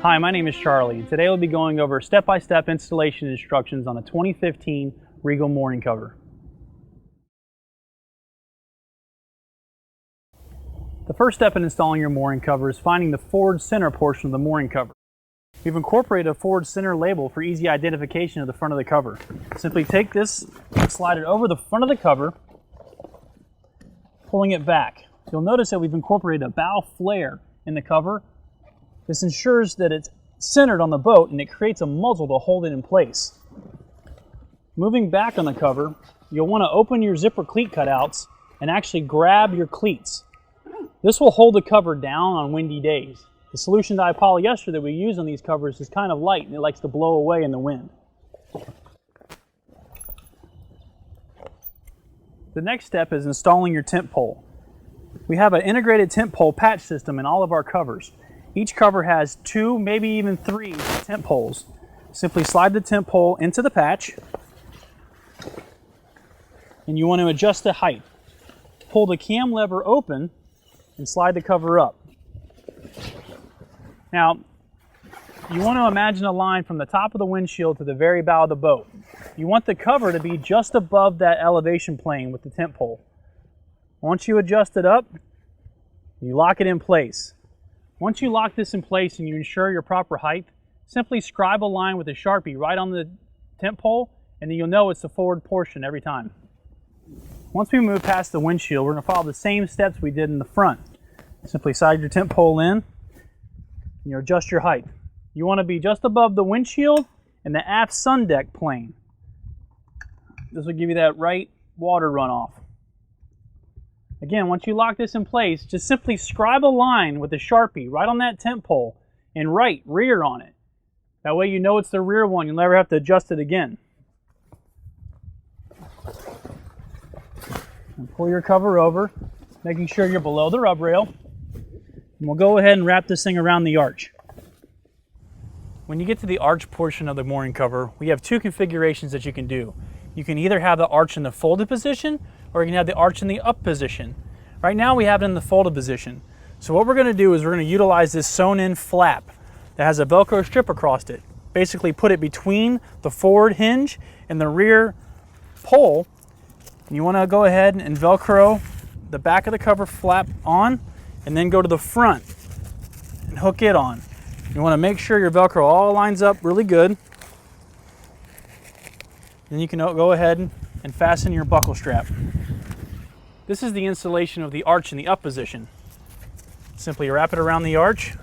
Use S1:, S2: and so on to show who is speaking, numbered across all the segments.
S1: Hi, my name is Charlie, and today we'll be going over step-by-step installation instructions on a 2015 Regal mooring cover. The first step in installing your mooring cover is finding the forward center portion of the mooring cover. We've incorporated a forward center label for easy identification of the front of the cover. Simply take this and slide it over the front of the cover, pulling it back. You'll notice that we've incorporated a bow flare in the cover. This ensures that it's centered on the boat and it creates a muzzle to hold it in place. Moving back on the cover, you'll want to open your zipper cleat cutouts and actually grab your cleats. This will hold the cover down on windy days. The solution dye polyester that we use on these covers is kind of light and it likes to blow away in the wind. The next step is installing your tent pole. We have an integrated tent pole patch system in all of our covers. Each cover has 2, maybe even 3 tent poles. Simply slide the tent pole into the patch and you want to adjust the height. Pull the cam lever open and slide the cover up. Now, you want to imagine a line from the top of the windshield to the very bow of the boat. You want the cover to be just above that elevation plane with the tent pole. Once you adjust it up, you lock it in place. Once you lock this in place and you ensure your proper height, simply scribe a line with a Sharpie right on the tent pole, and then you'll know it's the forward portion every time. Once we move past the windshield, we're going to follow the same steps we did in the front. Simply slide your tent pole in, and you adjust your height. You want to be just above the windshield and the aft sun deck plane. This will give you that right water runoff. Again, once you lock this in place, just simply scribe a line with a Sharpie right on that tent pole and write rear on it. That way you know it's the rear one. You'll never have to adjust it again. And pull your cover over, making sure you're below the rub rail. And we'll go ahead and wrap this thing around the arch. When you get to the arch portion of the mooring cover, we have 2 configurations that you can do. You can either have the arch in the folded position, or you can have the arch in the up position. Right now we have it in the folded position. So what we're going to do is we're going to utilize this sewn in flap that has a Velcro strip across it. Basically put it between the forward hinge and the rear pole. And you want to go ahead and Velcro the back of the cover flap on, and then go to the front and hook it on. You want to make sure your Velcro all lines up really good. Then you can go ahead and fasten your buckle strap. This is the installation of the arch in the up position. Simply wrap it around the arch,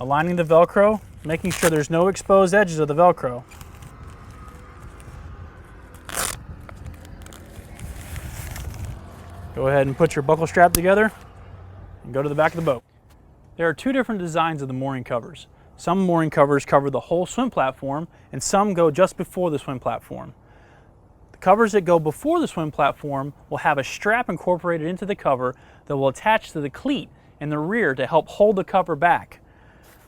S1: aligning the Velcro, making sure there's no exposed edges of the Velcro. Go ahead and put your buckle strap together and go to the back of the boat. There are 2 different designs of the mooring covers. Some mooring covers cover the whole swim platform and some go just before the swim platform. The covers that go before the swim platform will have a strap incorporated into the cover that will attach to the cleat in the rear to help hold the cover back.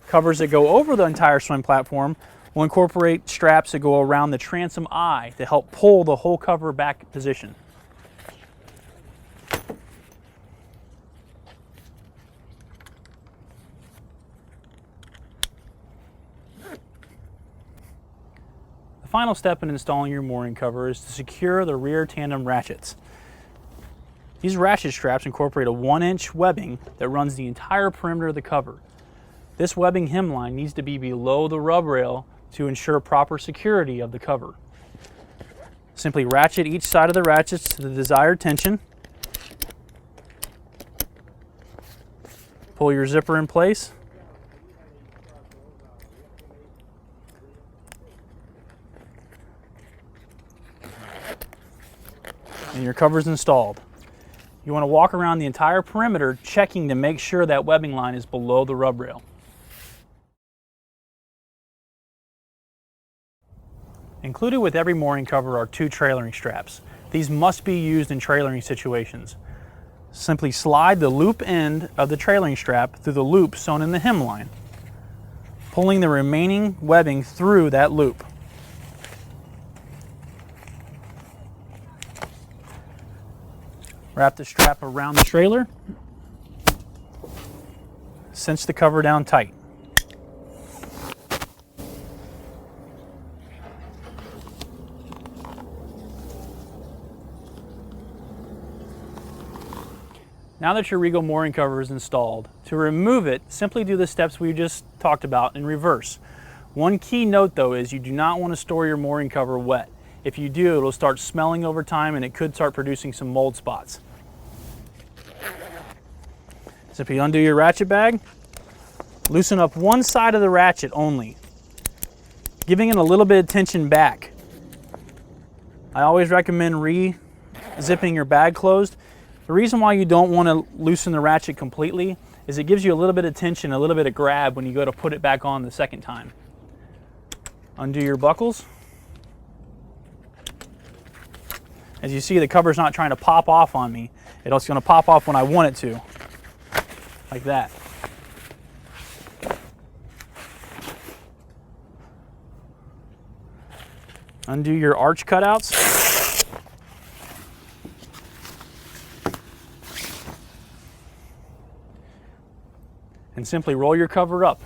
S1: Covers that go over the entire swim platform will incorporate straps that go around the transom eye to help pull the whole cover back position. The final step in installing your mooring cover is to secure the rear tandem ratchets. These ratchet straps incorporate a 1-inch webbing that runs the entire perimeter of the cover. This webbing hemline needs to be below the rub rail to ensure proper security of the cover. Simply ratchet each side of the ratchets to the desired tension. Pull your zipper in place. And your cover's installed. You want to walk around the entire perimeter checking to make sure that webbing line is below the rub rail. Included with every mooring cover are 2 trailering straps. These must be used in trailering situations. Simply slide the loop end of the trailering strap through the loop sewn in the hemline, pulling the remaining webbing through that loop. Wrap the strap around the trailer, cinch the cover down tight. Now that your Regal mooring cover is installed, to remove it, simply do the steps we just talked about in reverse. One key note though is you do not want to store your mooring cover wet. If you do, it'll start smelling over time and it could start producing some mold spots. Simply undo your ratchet bag, loosen up one side of the ratchet only, giving it a little bit of tension back. I always recommend re-zipping your bag closed. The reason why you don't want to loosen the ratchet completely is it gives you a little bit of tension, a little bit of grab when you go to put it back on the second time. Undo your buckles. As you see, the cover's not trying to pop off on me. It's going to pop off when I want it to, like that. Undo your arch cutouts. And simply roll your cover up.